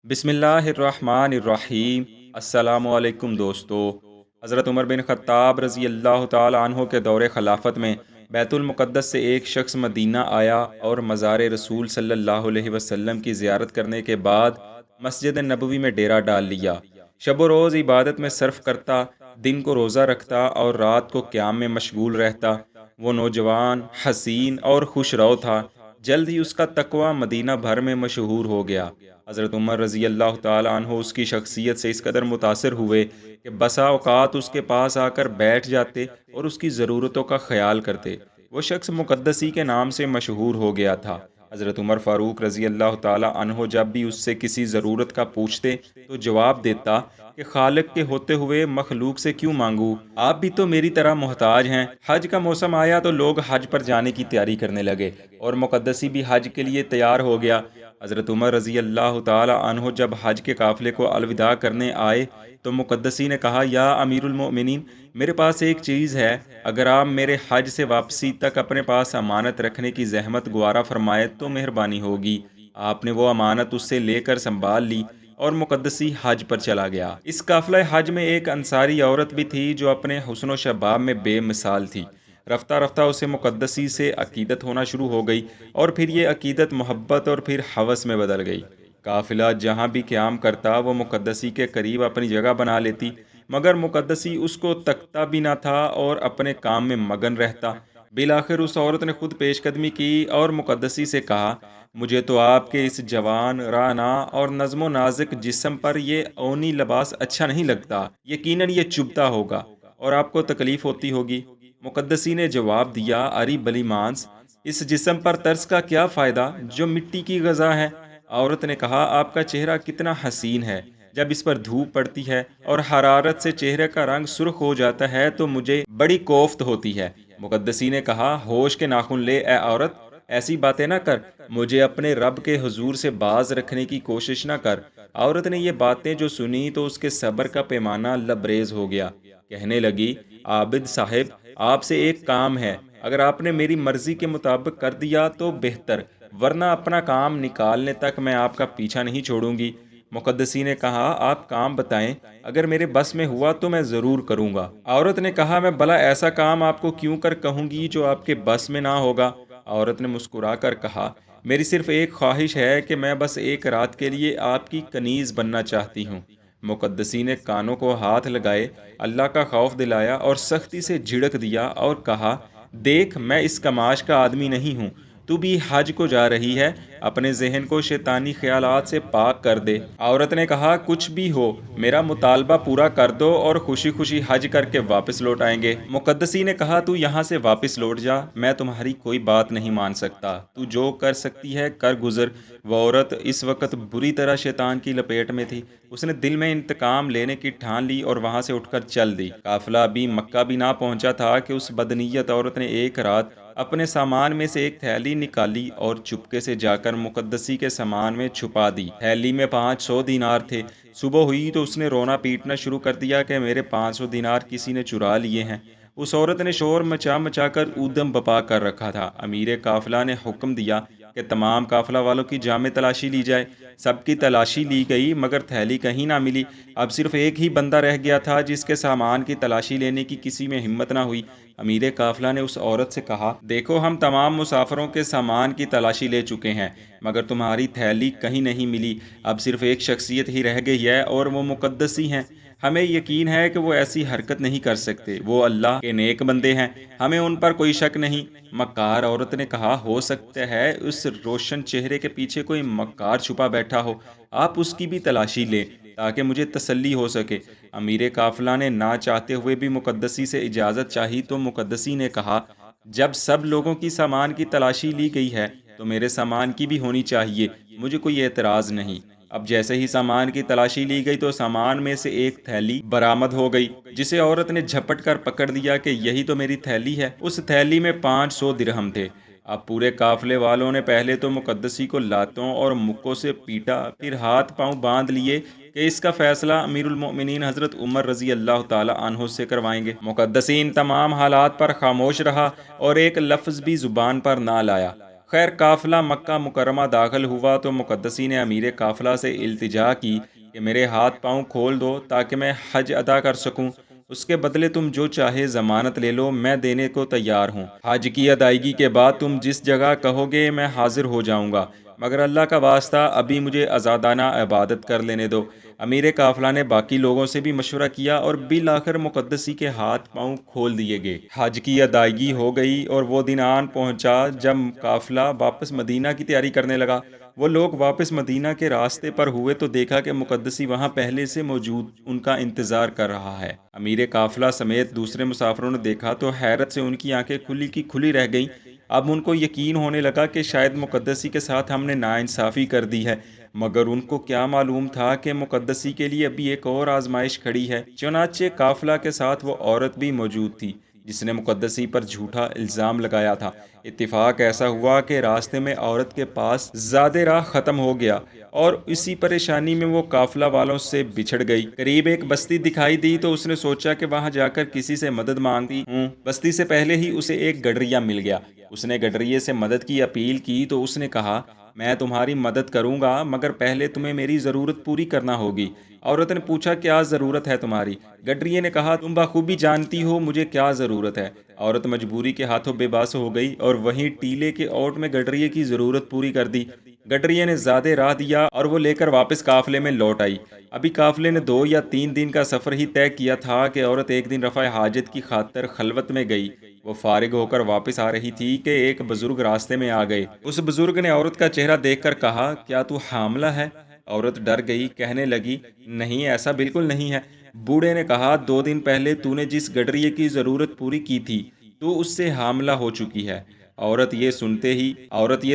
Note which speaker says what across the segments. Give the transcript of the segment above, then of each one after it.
Speaker 1: بسم اللہ الرحمن الرحیم۔ السلام علیکم دوستو۔ حضرت عمر بن خطاب رضی اللہ تعالی عنہ کے دور خلافت میں بیت المقدس سے ایک شخص مدینہ آیا اور مزار رسول صلی اللہ علیہ وسلم کی زیارت کرنے کے بعد مسجد نبوی میں ڈیرا ڈال لیا۔ شب و روز عبادت میں صرف کرتا، دن کو روزہ رکھتا اور رات کو قیام میں مشغول رہتا۔ وہ نوجوان، حسین اور خوش رو تھا۔ جلد ہی اس کا تقوی مدینہ بھر میں مشہور ہو گیا۔ حضرت عمر رضی اللہ تعالی عنہ اس کی شخصیت سے اس قدر متاثر ہوئے کہ بسا اوقات اس کے پاس آ کر بیٹھ جاتے اور اس کی ضرورتوں کا خیال کرتے۔ وہ شخص مقدسی کے نام سے مشہور ہو گیا تھا۔ حضرت عمر فاروق رضی اللہ تعالی عنہ جب بھی اس سے کسی ضرورت کا پوچھتے تو جواب دیتا کہ خالق کے ہوتے ہوئے مخلوق سے کیوں مانگوں؟ آپ بھی تو میری طرح محتاج ہیں۔ حج کا موسم آیا تو لوگ حج پر جانے کی تیاری کرنے لگے اور مقدسی بھی حج کے لیے تیار ہو گیا۔ حضرت عمر رضی اللہ تعالی عنہ جب حج کے قافلے کو الوداع کرنے آئے تو مقدسی نے کہا، یا امیر المؤمنین، میرے پاس ایک چیز ہے، اگر آپ میرے حج سے واپسی تک اپنے پاس امانت رکھنے کی زحمت گوارا فرمائے تو مہربانی ہوگی۔ آپ نے وہ امانت اس سے لے کر سنبھال لی اور مقدسی حج پر چلا گیا۔ اس قافلہ حج میں ایک انصاری عورت بھی تھی جو اپنے حسن و شباب میں بے مثال تھی۔ رفتہ رفتہ اسے مقدسی سے عقیدت ہونا شروع ہو گئی اور پھر یہ عقیدت محبت اور پھر ہوس میں بدل گئی۔ قافلہ جہاں بھی قیام کرتا وہ مقدسی کے قریب اپنی جگہ بنا لیتی، مگر مقدسی اس کو تکتا بھی نہ تھا اور اپنے کام میں مگن رہتا۔ بالآخر اس عورت نے خود پیش قدمی کی اور مقدسی سے کہا، مجھے تو آپ کے اس جوان، رانا اور نظم و نازک جسم پر یہ اونی لباس اچھا نہیں لگتا، یقیناً یہ چبھتا ہوگا اور آپ کو تکلیف ہوتی ہوگی۔ مقدسی نے جواب دیا، اری بلی مانس، اس جسم پر ترس کا کیا فائدہ جو مٹی کی غذا ہے؟ عورت نے کہا، آپ کا چہرہ کتنا حسین ہے، جب اس پر دھوپ پڑتی ہے اور حرارت سے چہرے کا رنگ سرخ ہو جاتا ہے تو مجھے بڑی کوفت ہوتی ہے۔ مقدسی نے کہا، ہوش کے ناخن لے اے عورت، ایسی باتیں نہ کر، مجھے اپنے رب کے حضور سے باز رکھنے کی کوشش نہ کر۔ عورت نے یہ باتیں جو سنی تو اس کے صبر کا پیمانہ لبریز ہو گیا۔ کہنے لگی، عابد صاحب، آپ سے ایک کام ہے، اگر آپ نے میری مرضی کے مطابق کر دیا تو بہتر، ورنہ اپنا کام نکالنے تک میں آپ کا پیچھا نہیں چھوڑوں گی۔ مقدسی نے کہا، آپ کام بتائیں، اگر میرے بس میں ہوا تو میں ضرور کروں گا۔ عورت نے کہا، میں بھلا ایسا کام آپ کو کیوں کر کہوں گی جو آپ کے بس میں نہ ہوگا؟ عورت نے مسکرا کر کہا، میری صرف ایک خواہش ہے کہ میں بس ایک رات کے لیے آپ کی کنیز بننا چاہتی ہوں۔ مقدسی نے کانوں کو ہاتھ لگائے، اللہ کا خوف دلایا اور سختی سے جھڑک دیا اور کہا، دیکھ، میں اس کماش کا آدمی نہیں ہوں، تو بھی حج کو جا رہی ہے، اپنے ذہن کو شیطانی خیالات سے پاک کر دے۔ عورت نے کہا، کچھ بھی ہو، میرا مطالبہ پورا کر دو اور خوشی خوشی حج کر کے واپس لوٹ آئیں گے۔ مقدسی نے کہا، تو یہاں سے واپس لوٹ جا، میں تمہاری کوئی بات نہیں مان سکتا، تو جو کر سکتی ہے کر گزر۔ وہ عورت اس وقت بری طرح شیطان کی لپیٹ میں تھی۔ اس نے دل میں انتقام لینے کی ٹھان لی اور وہاں سے اٹھ کر چل دی۔ قافلہ ابھی مکہ بھی نہ پہنچا تھا کہ اس بدنیت عورت نے ایک رات اپنے سامان میں سے ایک تھیلی نکالی اور چپکے سے جا کر مقدسی کے سامان میں چھپا دی۔ تھیلی میں 500 دینار تھے۔ صبح ہوئی تو اس نے رونا پیٹنا شروع کر دیا کہ میرے 500 دینار کسی نے چرا لیے ہیں۔ اس عورت نے شور مچا مچا کر اودم بپا کر رکھا تھا۔ امیر قافلہ نے حکم دیا کہ تمام قافلہ والوں کی جامع تلاشی لی جائے۔ سب کی تلاشی لی گئی مگر تھیلی کہیں نہ ملی۔ اب صرف ایک ہی بندہ رہ گیا تھا جس کے سامان کی تلاشی لینے کی کسی میں ہمت نہ ہوئی۔ امیر قافلہ نے اس عورت سے کہا، دیکھو، ہم تمام مسافروں کے سامان کی تلاشی لے چکے ہیں مگر تمہاری تھیلی کہیں نہیں ملی۔ اب صرف ایک شخصیت ہی رہ گئی ہے اور وہ مقدسی ہیں۔ ہمیں یقین ہے کہ وہ ایسی حرکت نہیں کر سکتے، وہ اللہ کے نیک بندے ہیں، ہمیں ان پر کوئی شک نہیں۔ مکار عورت نے کہا، ہو سکتا ہے اس روشن چہرے کے پیچھے کوئی مکار چھپا بیٹھا ہو، آپ اس کی بھی تلاشی لیں تاکہ مجھے تسلی ہو سکے۔ امیر قافلہ نے نہ چاہتے ہوئے بھی مقدسی سے اجازت چاہی تو مقدسی نے کہا، جب سب لوگوں کی سامان کی تلاشی لی گئی ہے تو میرے سامان کی بھی ہونی چاہیے، مجھے کوئی اعتراض نہیں۔ اب جیسے ہی سامان کی تلاشی لی گئی تو سامان میں سے ایک تھیلی برآمد ہو گئی، جسے عورت نے جھپٹ کر پکڑ لیا کہ یہی تو میری تھیلی ہے۔ اس تھیلی میں 500 درہم تھے۔ اب پورے قافلے والوں نے پہلے تو مقدسی کو لاتوں اور مکوں سے پیٹا، پھر ہاتھ پاؤں باندھ لیے کہ اس کا فیصلہ امیر المؤمنین حضرت عمر رضی اللہ تعالی عنہ سے کروائیں گے۔ مقدسی ان تمام حالات پر خاموش رہا اور ایک لفظ بھی زبان پر نہ لایا۔ خیر قافلہ مکہ مکرمہ داخل ہوا تو مقدسی نے امیر قافلہ سے التجا کی کہ میرے ہاتھ پاؤں کھول دو تاکہ میں حج ادا کر سکوں، اس کے بدلے تم جو چاہے ضمانت لے لو، میں دینے کو تیار ہوں۔ حج کی ادائیگی کے بعد تم جس جگہ کہو گے میں حاضر ہو جاؤں گا، مگر اللہ کا واسطہ ابھی مجھے آزادانہ عبادت کر لینے دو۔ امیر قافلہ نے باقی لوگوں سے بھی مشورہ کیا اور بالآخر مقدسی کے ہاتھ پاؤں کھول دیے گئے۔ حج کی ادائیگی ہو گئی اور وہ دن آن پہنچا جب قافلہ واپس مدینہ کی تیاری کرنے لگا۔ وہ لوگ واپس مدینہ کے راستے پر ہوئے تو دیکھا کہ مقدسی وہاں پہلے سے موجود ان کا انتظار کر رہا ہے۔ امیر قافلہ سمیت دوسرے مسافروں نے دیکھا تو حیرت سے ان کی آنکھیں کھلی کی کھلی رہ گئیں۔ اب ان کو یقین ہونے لگا کہ شاید مقدسی کے ساتھ ہم نے ناانصافی کر دی ہے، مگر ان کو کیا معلوم تھا کہ مقدسی کے لیے ابھی ایک اور آزمائش کھڑی ہے۔ چنانچہ قافلہ کے ساتھ وہ عورت بھی موجود تھی جس نے مقدسی پر جھوٹا الزام لگایا تھا۔ اتفاق ایسا ہوا کہ راستے میں عورت کے پاس زاد راہ ختم ہو گیا اور اسی پریشانی میں وہ قافلہ والوں سے بچھڑ گئی۔ قریب ایک بستی دکھائی دی تو اس نے سوچا کہ وہاں جا کر کسی سے مدد مانگتی ہوں۔ بستی سے پہلے ہی اسے ایک گڈریا مل گیا۔ اس نے گڈریے سے مدد کی اپیل کی تو اس نے کہا، میں تمہاری مدد کروں گا مگر پہلے تمہیں میری ضرورت پوری کرنا ہوگی۔ عورت نے پوچھا، کیا ضرورت ہے تمہاری؟ گڈریے نے کہا، تم بخوبی جانتی ہو مجھے کیا ضرورت ہے۔ عورت مجبوری کے ہاتھوں بے بس ہو گئی اور وہیں ٹیلے کے اوٹ میں گڈریے کی ضرورت پوری کر دی۔ گڈریے نے زیادہ راہ دیا اور وہ لے کر واپس قافلے میں لوٹ آئی۔ ابھی قافلے نے 2 یا 3 دن کا سفر ہی طے کیا تھا کہ عورت ایک دن رفع حاجت کی خاطر خلوت میں گئی۔ وہ فارغ ہو کر واپس آ رہی تھی کہ ایک بزرگ راستے میں آ گئے۔ اس بزرگ نے عورت کا چہرہ دیکھ کر کہا، کیا تو حاملہ ہے؟ عورت ڈر گئی، کہنے لگی، نہیں ایسا بالکل نہیں ہے۔ بوڑھے نے کہا، 2 دن پہلے تو نے جس گڈریے کی ضرورت پوری کی تھی تو اس سے حاملہ ہو چکی ہے۔ عورت یہ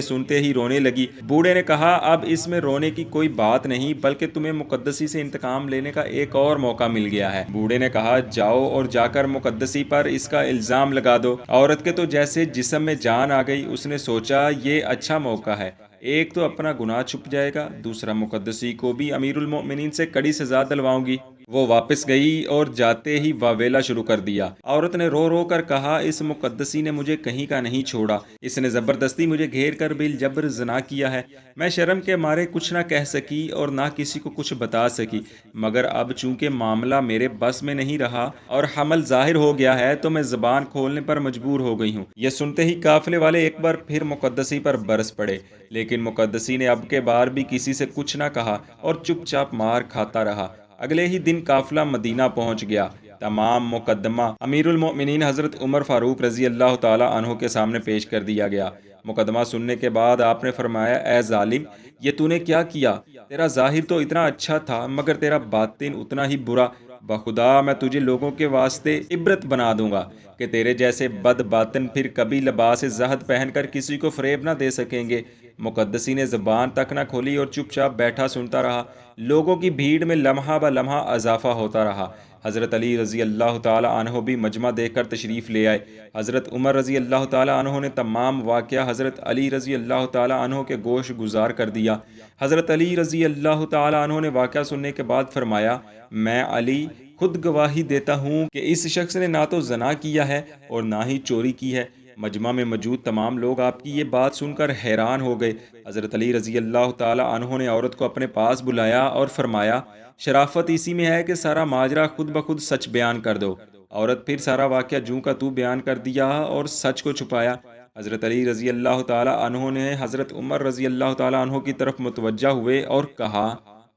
Speaker 1: سنتے ہی رونے لگی۔ بوڑھے نے کہا، اب اس میں رونے کی کوئی بات نہیں بلکہ تمہیں مقدسی سے انتقام لینے کا ایک اور موقع مل گیا ہے۔ بوڑھے نے کہا، جاؤ اور جا کر مقدسی پر اس کا الزام لگا دو۔ عورت کے تو جیسے جسم میں جان آ گئی۔ اس نے سوچا، یہ اچھا موقع ہے، ایک تو اپنا گناہ چھپ جائے گا، دوسرا مقدسی کو بھی امیر المؤمنین سے کڑی سزا دلواؤں گی۔ وہ واپس گئی اور جاتے ہی واویلا شروع کر دیا۔ عورت نے رو رو کر کہا، اس مقدسی نے مجھے کہیں کا نہیں چھوڑا، اس نے زبردستی مجھے گھیر کر بالجبر زنا کیا ہے۔ میں شرم کے مارے کچھ نہ کہہ سکی اور نہ کسی کو کچھ بتا سکی، مگر اب چونکہ معاملہ میرے بس میں نہیں رہا اور حمل ظاہر ہو گیا ہے تو میں زبان کھولنے پر مجبور ہو گئی ہوں۔ یہ سنتے ہی قافلے والے ایک بار پھر مقدسی پر برس پڑے، لیکن مقدسی نے اب کے بار بھی کسی سے کچھ نہ کہا اور چپ چاپ مار کھاتا رہا۔ اگلے ہی دن قافلہ مدینہ پہنچ گیا۔ تمام مقدمہ امیر المؤمنین حضرت عمر فاروق رضی اللہ تعالی عنہ کے سامنے پیش کر دیا گیا۔ مقدمہ سننے کے بعد آپ نے فرمایا، اے ظالم، یہ تو نے کیا کیا؟ تیرا ظاہر تو اتنا اچھا تھا مگر تیرا باطن اتنا ہی برا۔ بخدا میں تجھے لوگوں کے واسطے عبرت بنا دوں گا کہ تیرے جیسے بد باطن پھر کبھی لباس زہد پہن کر کسی کو فریب نہ دے سکیں گے۔ مقدسی نے زبان تک نہ کھولی اور چپ چاپ بیٹھا سنتا رہا۔ لوگوں کی بھیڑ میں لمحہ بہ لمحہ اضافہ ہوتا رہا۔ حضرت علی رضی اللہ تعالی عنہ بھی مجمع دیکھ کر تشریف لے آئے۔ حضرت عمر رضی اللہ تعالی عنہ نے تمام واقعہ حضرت علی رضی اللہ تعالی عنہ کے گوش گزار کر دیا۔ حضرت علی رضی اللہ تعالی عنہ نے واقعہ سننے کے بعد فرمایا، میں علی خود گواہی دیتا ہوں کہ اس شخص نے نہ تو زنا کیا ہے اور نہ ہی چوری کی ہے۔ مجمع میں موجود تمام لوگ آپ کی یہ بات سن کر حیران ہو گئے۔ حضرت علی رضی اللہ تعالی عنہ نے عورت کو اپنے پاس بلایا اور فرمایا، شرافت اسی میں ہے کہ سارا ماجرا خود بخود سچ بیان کر دو۔ عورت پھر سارا واقعہ جوں کا تو بیان کر دیا اور سچ کو چھپایا۔ حضرت علی رضی اللہ تعالی عنہ نے حضرت عمر رضی اللہ تعالی عنہ کی طرف متوجہ ہوئے اور کہا،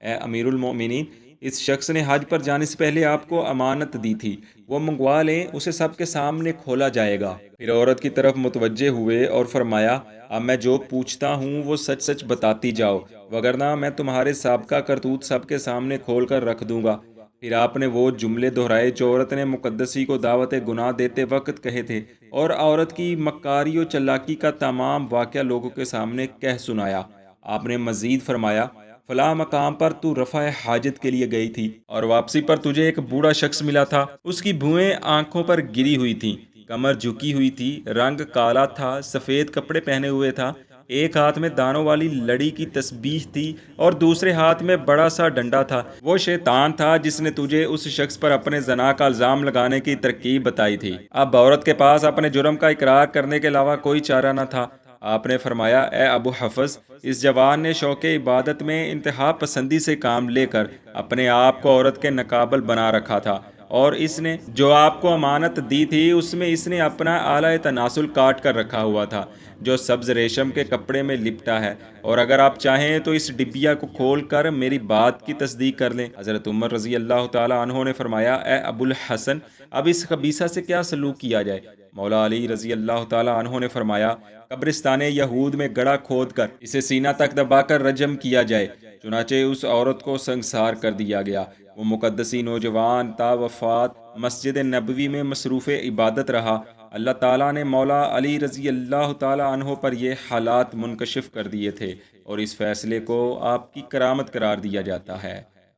Speaker 1: اے امیر المؤمنین، اس شخص نے حج پر جانے سے پہلے آپ کو امانت دی تھی، وہ منگوا لیں، اسے سب کے سامنے کھولا جائے گا۔ پھر عورت کی طرف متوجہ ہوئے اور فرمایا، اب میں جو پوچھتا ہوں وہ سچ سچ بتاتی جاؤ، وگرنہ میں تمہارے سابقہ کرتوت سب کے سامنے کھول کر رکھ دوں گا۔ پھر آپ نے وہ جملے دہرائے جو عورت نے مقدسی کو دعوت گناہ دیتے وقت کہے تھے اور عورت کی مکاری و چلاکی کا تمام واقعہ لوگوں کے سامنے کہہ سنایا۔ آپ نے مزید فرمایا، فلاں مقام پر تو رفع حاجت کے لیے گئی تھی اور واپسی پر تجھے ایک بوڑھا شخص ملا تھا، اس کی بھویں آنکھوں پر گری ہوئی تھیں، کمر جھکی ہوئی تھی، رنگ کالا تھا، سفید کپڑے پہنے ہوئے تھا، ایک ہاتھ میں دانوں والی لڑی کی تسبیح تھی اور دوسرے ہاتھ میں بڑا سا ڈنڈا تھا۔ وہ شیطان تھا جس نے تجھے اس شخص پر اپنے زنا کا الزام لگانے کی ترکیب بتائی تھی۔ اب عورت کے پاس اپنے جرم کا اقرار کرنے کے علاوہ کوئی چارہ نہ تھا۔ آپ نے فرمایا، اے ابو حفظ، اس جوان نے شوق عبادت میں انتہا پسندی سے کام لے کر اپنے آپ کو عورت کے ناقابل بنا رکھا تھا، اور اس نے جو آپ کو امانت دی تھی اس میں اس نے اپنا اعلی تناسل کاٹ کر رکھا ہوا تھا، جو سبز ریشم کے کپڑے میں لپٹا ہے، اور اگر آپ چاہیں تو اس ڈبیا کو کھول کر میری بات کی تصدیق کر لیں۔ حضرت عمر رضی اللہ تعالیٰ عنہ نے فرمایا، اے ابو الحسن، اب اس خبیثہ سے کیا سلوک کیا جائے؟ مولا علی رضی اللہ تعالیٰ عنہ نے فرمایا، قبرستان یہود میں گڑھا کھود کر اسے سینہ تک دبا کر رجم کیا جائے۔ چنانچہ اس عورت کو سنگسار کر دیا گیا۔ وہ مقدسی نوجوان تا وفات مسجد نبوی میں مصروف عبادت رہا۔ اللہ تعالیٰ نے مولا علی رضی اللہ تعالیٰ عنہ پر یہ حالات منکشف کر دیے تھے، اور اس فیصلے کو آپ کی کرامت قرار دیا جاتا ہے۔